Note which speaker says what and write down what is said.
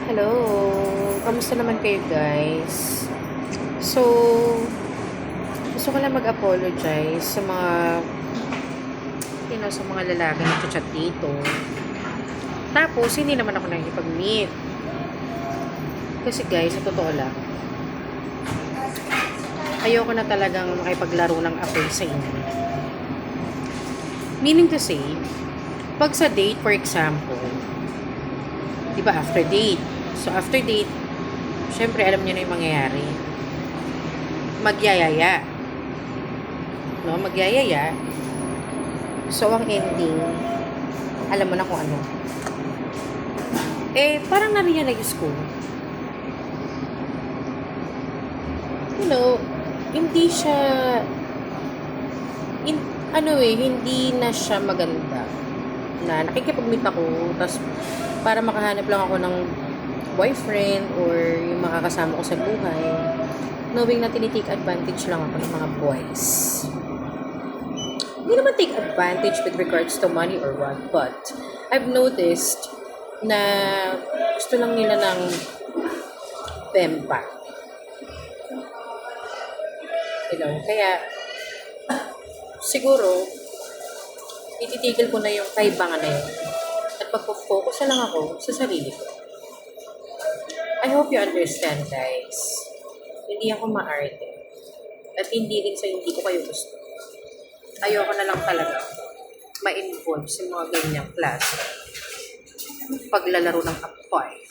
Speaker 1: Hello! Kamusta naman kayo guys? So, gusto ko lang mag-apologize sa mga sa mga lalaki na chat dito. Tapos, hindi naman ako nakikipag-meet. Kasi guys, sa totoo lang, ayoko na talagang makipaglaro ng apoy sa inyo. Meaning to say, pag sa date, for example, di ba after date? So, after date, syempre, alam niyo na yung mangyayari. Magyayaya. No? Magyayaya. So, ang ending, alam mo na kung ano. Parang na-realize ko. Hindi siya, hindi na siya maganda. Na nakikipag-meet ako, tapos para makahanap lang ako ng boyfriend or yung makakasama ko sa buhay, knowing na tinitake advantage lang ako ng mga boys. Hindi naman take advantage with regards to money or what, but I've noticed na gusto lang nila ng pempa. Kaya siguro ititigil ko na yung kaibangan na yun at magpo-focus na lang ako sa sarili ko. I hope you understand, guys. Hindi ako maarte. At hindi rin sa hindi ko kayo gusto. Ayoko na lang talaga ma-involve sa mga ganyang klase paglalaro ng apoy.